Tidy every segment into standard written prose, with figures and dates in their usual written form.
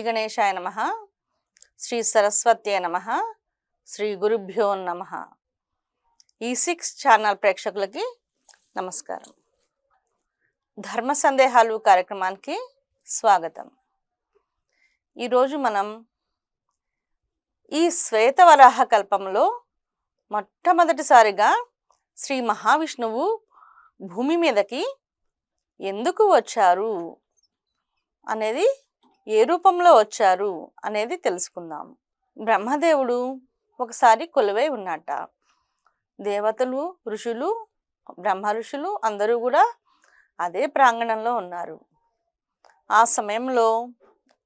గణేశాయ నమః. శ్రీ సరస్వత్యై నమః. శ్రీ గురుభ్యో నమః. E6 ఛానల్ ప్రేక్షకులకి నమస్కారం. ధర్మ సందేహాలు కార్యక్రమానికి స్వాగతం. ఈరోజు మనం ఈ శ్వేతవరాహ కల్పంలో మొట్టమొదటిసారిగా శ్రీ మహావిష్ణువు భూమి మీదకి ఎందుకు వచ్చారు అనేది, ఏ రూపంలో వచ్చారు అనేది తెలుసుకుందాం. బ్రహ్మదేవుడు ఒకసారి కొలువై ఉన్నట్ట. దేవతలు, ఋషులు, బ్రహ్మ ఋషులు అందరూ కూడా అదే ప్రాంగణంలో ఉన్నారు. ఆ సమయంలో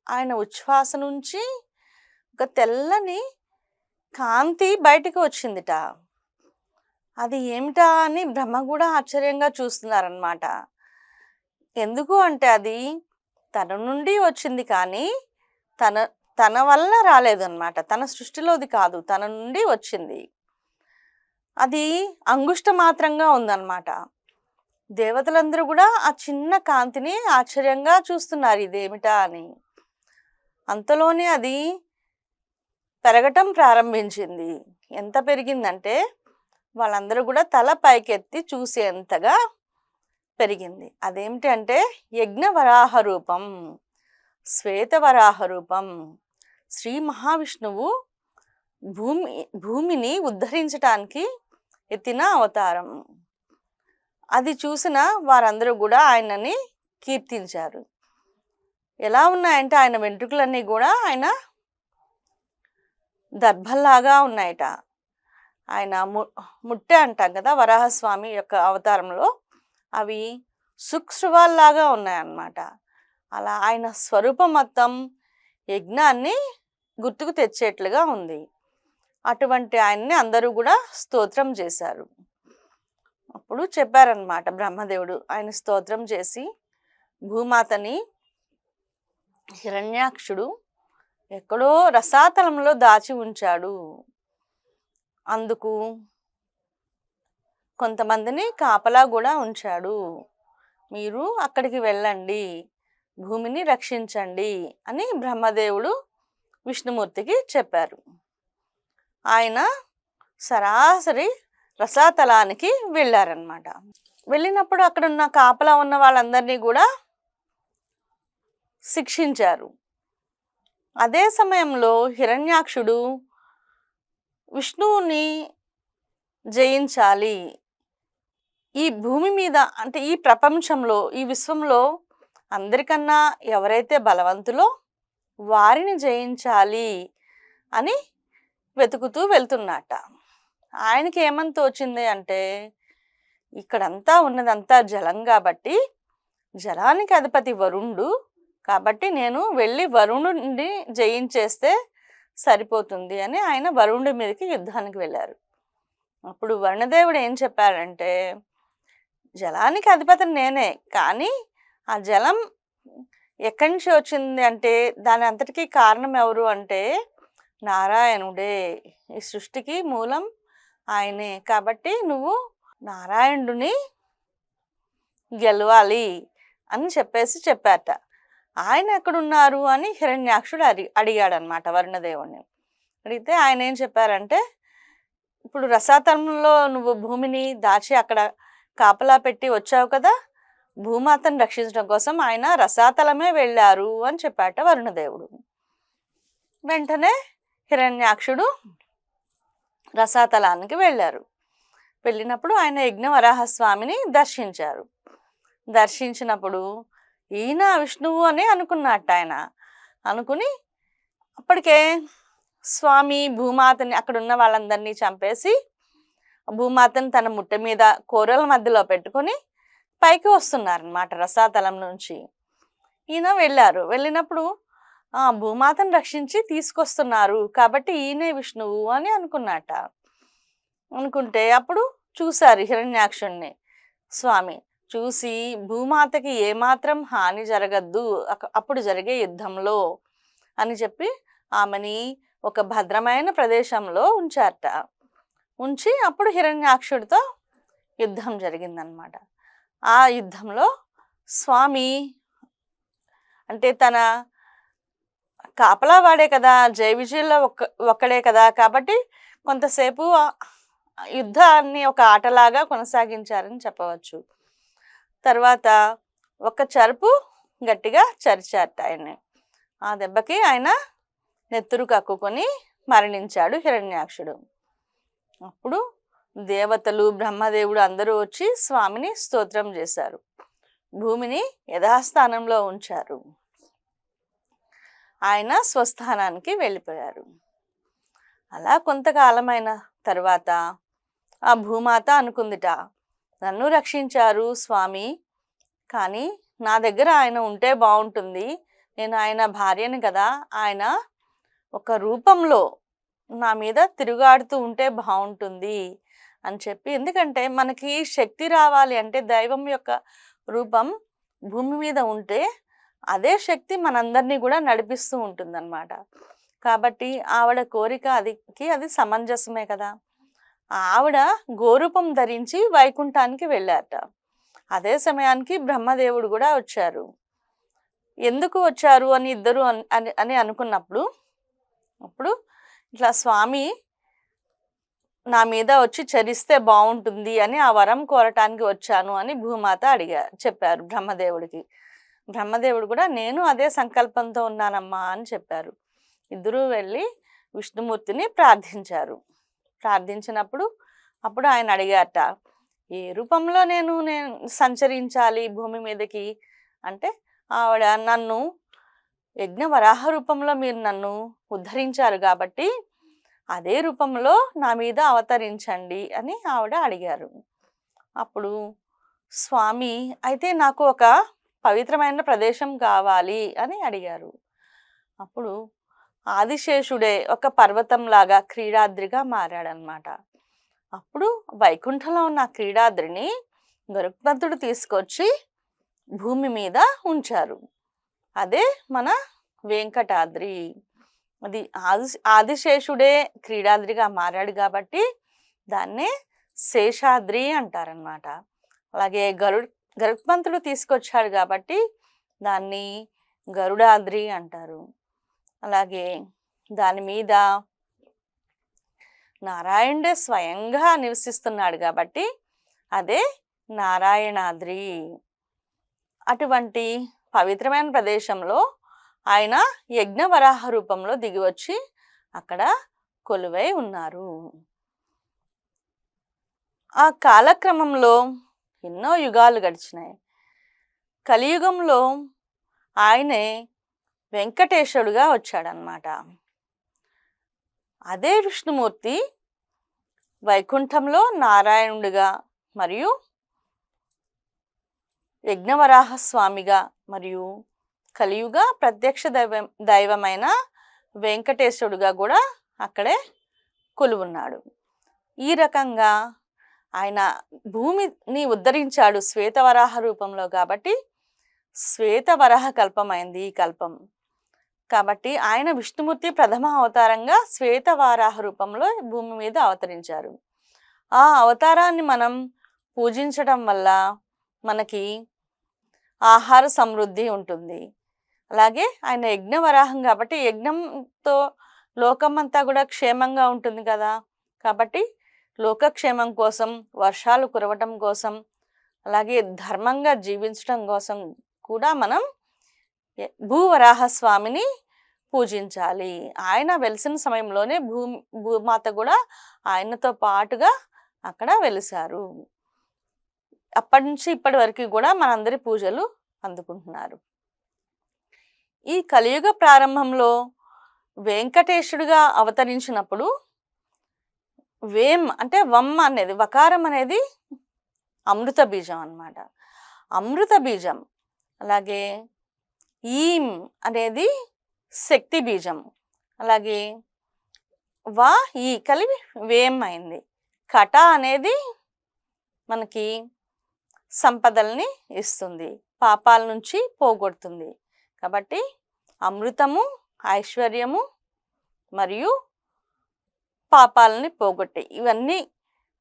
ఆయన ఉచ్ఛ్వాస నుంచి ఒక తెల్లని కాంతి బయటికి వచ్చిందిట. అది ఏమిటా అని బ్రహ్మ కూడా ఆశ్చర్యంగా చూస్తున్నారనమాట. ఎందుకు అంటే అది తన నుండి వచ్చింది, కానీ తన వల్ల రాలేదన్నమాట. తన సృష్టిలోది కాదు, తన నుండి వచ్చింది. అది అంగుష్ట మాత్రంగా ఉందన్నమాట. దేవతలందరూ కూడా ఆ చిన్న కాంతిని ఆశ్చర్యంగా చూస్తున్నారు, ఇదేమిటా అని. అంతలోనే అది పెరగటం ప్రారంభించింది. ఎంత పెరిగిందంటే వాళ్ళందరూ కూడా తల పైకెత్తి చూసేంతగా పెరిగింది. అదేమిటి అంటే యజ్ఞవరాహ రూపం, శ్వేతవరాహ రూపం. శ్రీ మహావిష్ణువు భూమిని ఉద్ధరించటానికి ఎత్తిన అవతారం. అది చూసిన వారందరూ కూడా ఆయనని కీర్తించారు. ఎలా ఉన్నాయంటే ఆయన వెంట్రుకలన్నీ కూడా ఆయన దర్భల్లాగా ఉన్నాయట. ఆయన ముట్టె అంటాం కదా వరాహస్వామి యొక్క అవతారంలో, అవి సుక్షువాల్లాగా ఉన్నాయన్నమాట. అలా ఆయన స్వరూపం మొత్తం యజ్ఞాన్ని గుర్తుకు తెచ్చేట్లుగా ఉంది. అటువంటి ఆయన్ని అందరూ కూడా స్తోత్రం చేశారు. అప్పుడు చెప్పారనమాట బ్రహ్మదేవుడు, ఆయన స్తోత్రం చేసి, భూమాతని హిరణ్యాక్షుడు ఎక్కడో రసాతలంలో దాచి ఉంచాడు. అందుకు కొంతమందిని కాపలా కూడా ఉంచాడు. మీరు అక్కడికి వెళ్ళండి, భూమిని రక్షించండి అని బ్రహ్మదేవుడు విష్ణుమూర్తికి చెప్పారు. ఆయన సరాసరి రసాతలానికి వెళ్ళారనమాట. వెళ్ళినప్పుడు అక్కడున్న కాపలా ఉన్న వాళ్ళందరినీ కూడా శిక్షించారు. అదే సమయంలో హిరణ్యాక్షుడు విష్ణువుని జయించాలి, ఈ భూమి మీద అంటే ఈ ప్రపంచంలో, ఈ విశ్వంలో అందరికన్నా ఎవరైతే బలవంతులో వారిని జయించాలి అని వెతుకుతూ వెళ్తున్నట్ట. ఆయనకి ఏమని తోచింది అంటే, ఇక్కడంతా ఉన్నదంతా జలం కాబట్టి, జలానికి అధిపతి వరుణుడు కాబట్టి నేను వెళ్ళి వరుణుడిని జయించేస్తే సరిపోతుంది అని ఆయన వరుణుడి మీదకి యుద్ధానికి వెళ్ళారు. అప్పుడు వరుణదేవుడు ఏం చెప్పారంటే, జలానికి అధిపతిని నేనే, కానీ ఆ జలం ఎక్కడి నుంచి వచ్చింది అంటే దాని అంతటికీ కారణం ఎవరు అంటే నారాయణుడే. ఈ సృష్టికి మూలం ఆయనే. కాబట్టి నువ్వు నారాయణుడిని గెలవాలి అని చెప్పారట. ఆయన ఎక్కడున్నారు అని హిరణ్యాక్షుడు అడిగాడనమాట వరుణదేవుడిని. అడిగితే ఆయన ఏం చెప్పారంటే, ఇప్పుడు రసాతలంలో నువ్వు భూమిని దాచి అక్కడ కాపలా పెట్టి వచ్చావు కదా, భూమాతను రక్షించడం కోసం ఆయన రసాతలమే వెళ్ళారు అని చెప్పాట వరుణదేవుడు. వెంటనే హిరణ్యాక్షుడు రసాతలానికి వెళ్ళారు. వెళ్ళినప్పుడు ఆయన యజ్ఞవరాహస్వామిని దర్శించారు. దర్శించినప్పుడు ఈయన విష్ణువు అని అనుకున్నట్టు ఆయన. అనుకుని అప్పటికే స్వామి భూమాతని అక్కడున్న వాళ్ళందరినీ చంపేసి భూమాతని తన ముట్టె మీద కూరల మధ్యలో పెట్టుకొని పైకి వస్తున్నారనమాట రసాతలం నుంచి. ఈయన వెళ్ళారు. వెళ్ళినప్పుడు భూమాతను రక్షించి తీసుకొస్తున్నారు కాబట్టి ఈయనే విష్ణువు అని అనుకున్నట్ట. అనుకుంటే అప్పుడు చూశారు హిరణ్యాక్షుణ్ణి స్వామి. చూసి భూమాతకి ఏమాత్రం హాని జరగద్దు అప్పుడు జరిగే యుద్ధంలో అని చెప్పి ఆమెని ఒక భద్రమైన ప్రదేశంలో ఉంచారట. ఉంచి అప్పుడు హిరణ్యాక్షుడితో యుద్ధం జరిగిందనమాట. ఆ యుద్ధంలో స్వామి అంటే తన కాపలా వాడే కదా, జై విజయుల్లో ఒక్కడే కదా, కాబట్టి కొంతసేపు యుద్ధాన్ని ఒక ఆటలాగా కొనసాగించారని చెప్పవచ్చు. తర్వాత ఒక చరుపు గట్టిగా చరిచారట ఆయన్ని. ఆ దెబ్బకి ఆయన నెత్తురు కక్కుకొని మరణించాడు హిరణ్యాక్షుడు. అప్పుడు దేవతలు, బ్రహ్మదేవుడు అందరూ వచ్చి స్వామిని స్తోత్రం చేశారు. భూమిని యథాస్థానంలో ఉంచారు. ఆయన స్వస్థానానికి వెళ్ళిపోయారు. అలా కొంతకాలమైన తర్వాత ఆ భూమాత అనుకుందిట, నన్ను రక్షించారు స్వామి, కానీ నా దగ్గర ఆయన ఉంటే బాగుంటుంది, నేను ఆయన భార్యని కదా, ఆయన ఒక రూపంలో నా మీద తిరుగాడుతూ ఉంటే బాగుంటుంది అని చెప్పి. ఎందుకంటే మనకి శక్తి రావాలి అంటే దైవం యొక్క రూపం భూమి మీద ఉంటే అదే శక్తి మనందరినీ కూడా నడిపిస్తూ ఉంటుందన్నమాట. కాబట్టి ఆవిడ కోరిక అది సమంజసమే కదా. ఆవిడ గోరూపం ధరించి వైకుంఠానికి వెళ్ళారట. అదే సమయానికి బ్రహ్మదేవుడు కూడా వచ్చారు. ఎందుకు వచ్చారు అని ఇద్దరు అని అనుకున్నప్పుడు, అప్పుడు ఇట్లా స్వామి నా మీద వచ్చి చరిస్తే బాగుంటుంది అని ఆ వరం కోరటానికి వచ్చాను అని భూమాత చెప్పారు బ్రహ్మదేవుడికి. బ్రహ్మదేవుడు కూడా నేను అదే సంకల్పంతో ఉన్నానమ్మా అని చెప్పారు. ఇద్దరూ వెళ్ళి విష్ణుమూర్తిని ప్రార్థించారు. ప్రార్థించినప్పుడు అప్పుడు ఆయన అడిగారట, ఏ రూపంలో నేను సంచరించాలి భూమి మీదకి అంటే, ఆవిడ నన్ను యజ్ఞ వరాహ రూపంలో మీరు నన్ను ఉద్ధరించారు కాబట్టి అదే రూపంలో నా మీద అవతరించండి అని ఆవిడ అడిగారు. అప్పుడు స్వామి అయితే నాకు ఒక పవిత్రమైన ప్రదేశం కావాలి అని అడిగారు. అప్పుడు ఆదిశేషుడే ఒక పర్వతంలాగా క్రీడాద్రిగా మారాడనమాట. అప్పుడు వైకుంఠంలో ఉన్న క్రీడాద్రిని గరుత్మంతుడు తీసుకొచ్చి భూమి మీద ఉంచారు. అదే మన వెంకటాద్రి. అది ఆదిశేషుడే క్రీడాద్రిగా మారాడు కాబట్టి దాన్నే శేషాద్రి అంటారనమాట. అలాగే గరుత్మంతుడు తీసుకొచ్చాడు కాబట్టి దాన్ని గరుడాద్రి అంటారు. అలాగే దాని మీద నారాయణుడే స్వయంగా నివసిస్తున్నాడు కాబట్టి అదే నారాయణాద్రి. అటువంటి పవిత్రమైన ప్రదేశంలో ఆయన యజ్ఞవరాహ రూపంలో దిగివచ్చి అక్కడ కొలువై ఉన్నారు. ఆ కాలక్రమంలో ఎన్నో యుగాలు గడిచినాయి. కలియుగంలో ఆయనే వెంకటేశ్వరుడుగా వచ్చాడనమాట. అదే విష్ణుమూర్తి వైకుంఠంలో నారాయణుడిగా మరియు యజ్ఞవరాహ స్వామిగా మరియు కలియుగ ప్రత్యక్ష దైవమైన వెంకటేశ్వరుడుగా కూడా అక్కడే కొలువున్నాడు. ఈ రకంగా ఆయన భూమిని ఉద్ధరించాడు శ్వేతవరాహ రూపంలో కాబట్టి శ్వేతవరాహ కల్పమైంది ఈ కల్పం. కాబట్టి ఆయన విష్ణుమూర్తి ప్రథమ అవతారంగా శ్వేతవరాహ రూపంలో భూమి మీద అవతరించారు. ఆ అవతారాన్ని మనం పూజించడం వల్ల మనకి ఆహార సమృద్ధి ఉంటుంది. అలాగే ఆయన యజ్ఞవరాహం కాబట్టి యజ్ఞంతో లోకమంతా కూడా క్షేమంగా ఉంటుంది కదా. కాబట్టి లోకక్షేమం కోసం, వర్షాలు కురవటం కోసం, అలాగే ధర్మంగా జీవించడం కోసం కూడా మనం భూవరాహ స్వామిని పూజించాలి. ఆయన వెలిసిన సమయంలోనే భూమాత కూడా ఆయనతో పాటుగా అక్కడ వెలిసారు. అప్పటి నుంచి ఇప్పటి వరకు కూడా మనందరి పూజలు అందుకుంటున్నారు. ఈ కలియుగ ప్రారంభంలో వెంకటేశుడిగా అవతరించినప్పుడు వేం అంటే వమ్ అనేది వకారం అనేది అమృత బీజం అన్నమాట. అమృత బీజం. అలాగే ఈం అనేది శక్తి బీజం. అలాగే వా ఈ కలిపి వేం అయింది. కట అనేది మనకి సంపదల్ని ఇస్తుంది, పాపాల నుంచి పోగొడుతుంది. కాబట్టి అమృతము, ఐశ్వర్యము మరియు పాపాలని పోగొట్టే ఇవన్నీ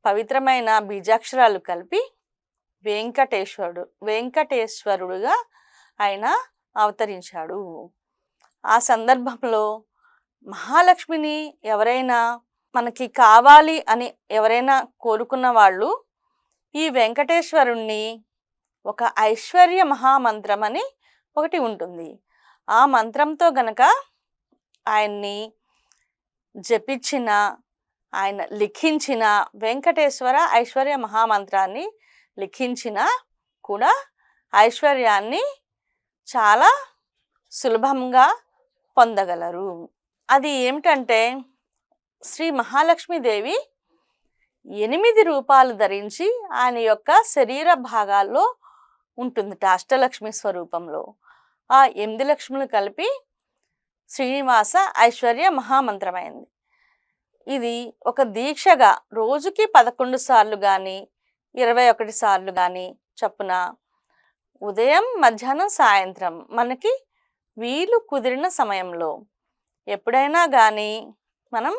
పవిత్రమైన బీజాక్షరాలు కలిపి వెంకటేశ్వరుడుగా ఆయన అవతరించాడు. ఆ సందర్భంలో మహాలక్ష్మిని ఎవరైనా మనకి కావాలి అని ఎవరైనా కోరుకున్న వాళ్ళు ఈ వెంకటేశ్వరుణ్ణి ఒక ఐశ్వర్య మహామంత్రం అని ఒకటి ఉంటుంది. ఆ మంత్రంతో గనక ఆయన్ని జపించిన, ఆయన లిఖించిన వెంకటేశ్వర ఐశ్వర్య మహామంత్రాన్ని లిఖించిన కూడా ఐశ్వర్యాన్ని చాలా సులభంగా పొందగలరు. అది ఏమిటంటే శ్రీ మహాలక్ష్మీదేవి 8 రూపాలు ధరించి ఆయన యొక్క శరీర భాగాల్లో ఉంటుందిట అష్టలక్ష్మి స్వరూపంలో. ఆ 8 లక్ష్ములు కలిపి శ్రీనివాస ఐశ్వర్య మహామంత్రమైంది. ఇది ఒక దీక్షగా రోజుకి 11 సార్లు కానీ 21 సార్లు కానీ చొప్పున ఉదయం, మధ్యాహ్నం, సాయంత్రం మనకి వీలు కుదిరిన సమయంలో ఎప్పుడైనా కానీ మనం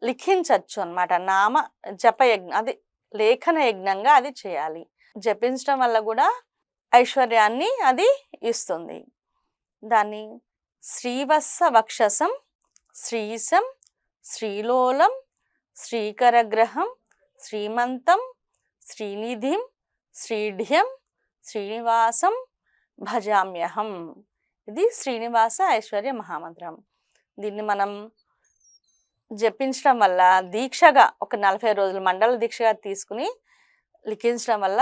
లిఖించవచ్చు అన్నమాట. నామ జపయజ్ఞం, అది లేఖన యజ్ఞంగా అది చేయాలి. జపించడం వల్ల కూడా ఐశ్వర్యాన్ని అది ఇస్తుంది. దాన్ని శ్రీవత్స వక్షసం, శ్రీశం, శ్రీలోలం, శ్రీకరగ్రహం, శ్రీమంతం, శ్రీనిధిం, శ్రీఢ్యం, శ్రీనివాసం భజామ్యహం. ఇది శ్రీనివాస ఐశ్వర్య మహామంత్రం. దీన్ని మనం జపించడం వల్ల దీక్షగా ఒక 40 రోజులు మండల దీక్షగా తీసుకుని లిఖించడం వల్ల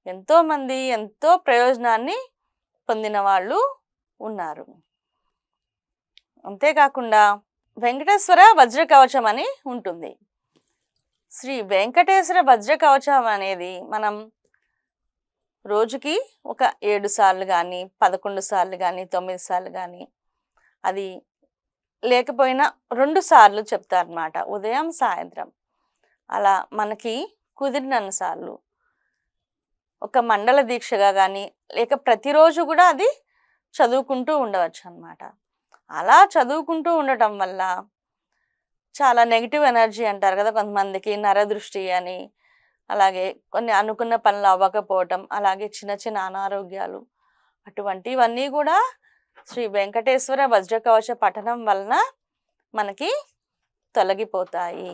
ఎంతోమంది ఎంతో ప్రయోజనాన్ని పొందిన వాళ్ళు ఉన్నారు. అంతేకాకుండా వెంకటేశ్వర వజ్ర కవచం అని ఉంటుంది. శ్రీ వెంకటేశ్వర వజ్ర కవచం అనేది మనం రోజుకి ఒక 7 సార్లు కానీ 11 సార్లు కానీ 9 సార్లు కానీ, అది లేకపోయినా 2 సార్లు చెప్తారన్నమాట, ఉదయం సాయంత్రం. అలా మనకి కుదిరినన్ని సార్లు ఒక మండల దీక్షగా కానీ లేక ప్రతిరోజు కూడా అది చదువుకుంటూ ఉండవచ్చు అన్నమాట. అలా చదువుకుంటూ ఉండటం వల్ల చాలా నెగిటివ్ ఎనర్జీ అంటారు కదా కొంతమందికి, నరదృష్టి అని, అలాగే కొన్ని అనుకున్న పనులు అవ్వకపోవటం, అలాగే చిన్న చిన్న అనారోగ్యాలు, అటువంటివన్నీ కూడా శ్రీ వెంకటేశ్వర వజ్రకవచ పఠనం వలన మనకి తొలగిపోతాయి.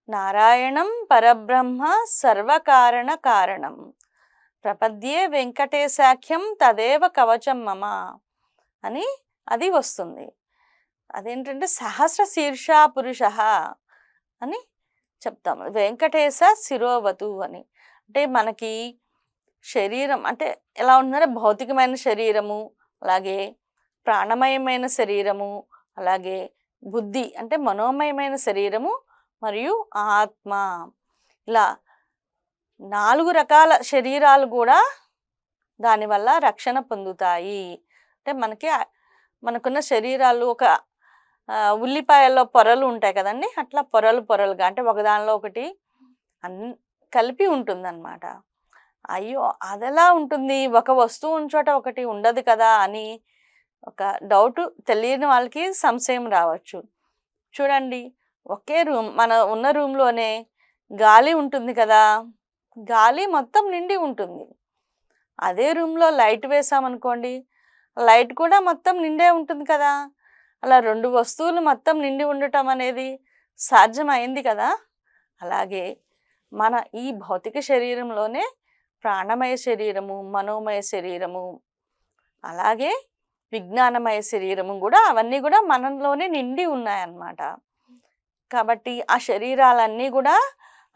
నారాయణం పరబ్రహ్మ సర్వకారణ కారణం ప్రపద్యే వెంకటేశాఖ్యం తదేవ కవచం మమ అని అది వస్తుంది. అదేంటంటే సహస్ర శీర్ష పురుష అని చెప్తాము. వెంకటేశ శిరోవతు అని అంటే మనకి శరీరం అంటే ఎలా ఉంటుందంటే భౌతికమైన శరీరము, అలాగే ప్రాణమయమైన శరీరము, అలాగే బుద్ధి అంటే మనోమయమైన శరీరము, మరియు ఆత్మ, ఇలా 4 రకాల శరీరాలు కూడా దానివల్ల రక్షణ పొందుతాయి. అంటే మనకున్న శరీరాలు ఒక ఉల్లిపాయల్లో పొరలు ఉంటాయి కదండి, అట్లా పొరలుగా అంటే ఒకదానిలో ఒకటి కలిపి ఉంటుందన్నమాట. అయ్యో అదెలా ఉంటుంది, ఒక వస్తువు ఉన్న చోట ఒకటి ఉండదు కదా అని ఒక డౌట్ తెలియని వాళ్ళకి సంశయం రావచ్చు. చూడండి, ఒకే రూమ్, మన ఉన్న రూమ్లోనే గాలి ఉంటుంది కదా, గాలి మొత్తం నిండి ఉంటుంది. అదే రూమ్లో లైట్ వేసామనుకోండి, లైట్ కూడా మొత్తం నిండే ఉంటుంది కదా. అలా 2 వస్తువులు మొత్తం నిండి ఉండటం అనేది సాధ్యమైంది కదా. అలాగే మన ఈ భౌతిక శరీరంలోనే ప్రాణమయ శరీరము, మనోమయ శరీరము, అలాగే విజ్ఞానమయ శరీరము కూడా, అవన్నీ కూడా మనలోనే నిండి ఉన్నాయన్నమాట. కాబట్టి ఆ శరీరాలన్నీ కూడా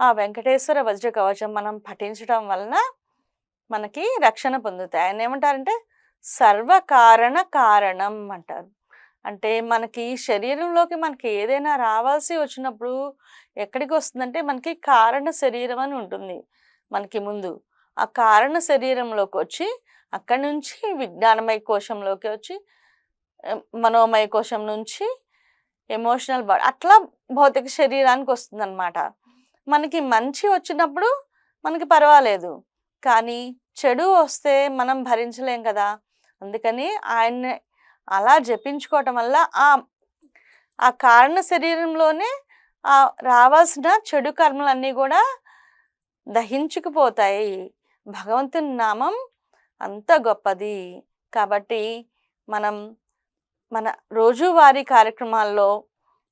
ఆ వెంకటేశ్వర వజ్ర కవచం మనం పఠించడం వలన మనకి రక్షణ పొందుతాయి. ఆయన ఏమంటారంటే సర్వకారణ కారణం అంటారు. అంటే మనకి శరీరంలోకి మనకి ఏదైనా రావాల్సి వచ్చినప్పుడు ఎక్కడికి వస్తుందంటే మనకి కారణ శరీరం అని ఉంటుంది మనకి ముందు. ఆ కారణ శరీరంలోకి వచ్చి అక్కడి నుంచి విజ్ఞానమయ కోశంలోకి వచ్చి మనోమయ కోశం నుంచి ఎమోషనల్ బాడీ, అట్లా భౌతిక శరీరానికి వస్తుంది అనమాట. మనకి మంచి వచ్చినప్పుడు మనకి పర్వాలేదు, కానీ చెడు వస్తే మనం భరించలేం కదా. అందుకని ఆయన్ని అలా జపించుకోవటం వల్ల ఆ కారణ శరీరంలోనే రావాల్సిన చెడు కర్మలన్నీ కూడా దహించుకుపోతాయి. భగవంతుని నామం అంత గొప్పది. కాబట్టి మనం మన రోజువారీ కార్యక్రమాల్లో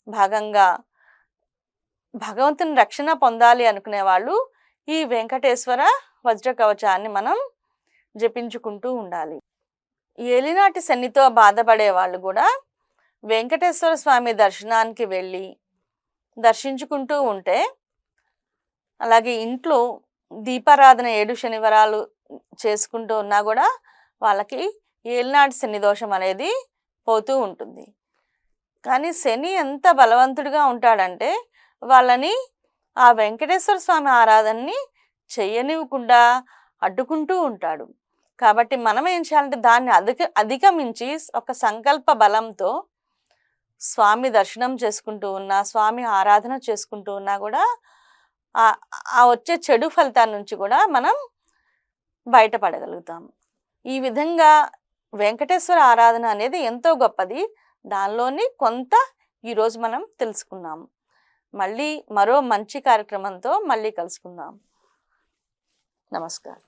భాగంగా భగవంతుని రక్షణ పొందాలి అనుకునే వాళ్ళు ఈ వెంకటేశ్వర వజ్ర కవచాన్ని మనం జపించుకుంటూ ఉండాలి. ఏలినాటి శనితో బాధపడే వాళ్ళు కూడా వెంకటేశ్వర స్వామి దర్శనానికి వెళ్ళి దర్శించుకుంటూ ఉంటే, అలాగే ఇంట్లో దీపారాధన 7 శనివారాలు చేసుకుంటూ ఉన్నా కూడా వాళ్ళకి ఏలినాటి శని దోషం అనేది పోతూ ఉంటుంది. కానీ శని ఎంత బలవంతుడిగా ఉంటాడంటే వాళ్ళని ఆ వెంకటేశ్వర స్వామి ఆరాధనని చెయ్యనివ్వకుండా అడ్డుకుంటూ ఉంటాడు. కాబట్టి మనం ఏం చేయాలంటే దాన్ని అధిగమించి ఒక సంకల్ప బలంతో స్వామి దర్శనం చేసుకుంటూ ఉన్నా, స్వామి ఆరాధన చేసుకుంటూ ఉన్నా కూడా ఆ వచ్చే చెడు ఫలితాల నుంచి కూడా మనం బయటపడగలుగుతాం. ఈ విధంగా వెంకటేశ్వర ఆరాధన అనేది ఎంతో గొప్పది. దానిలోని కొంత ఈరోజు మనం తెలుసుకున్నాం. మళ్ళీ మరో మంచి కార్యక్రమంతో మళ్ళీ కలుసుకుందాం. నమస్కారం.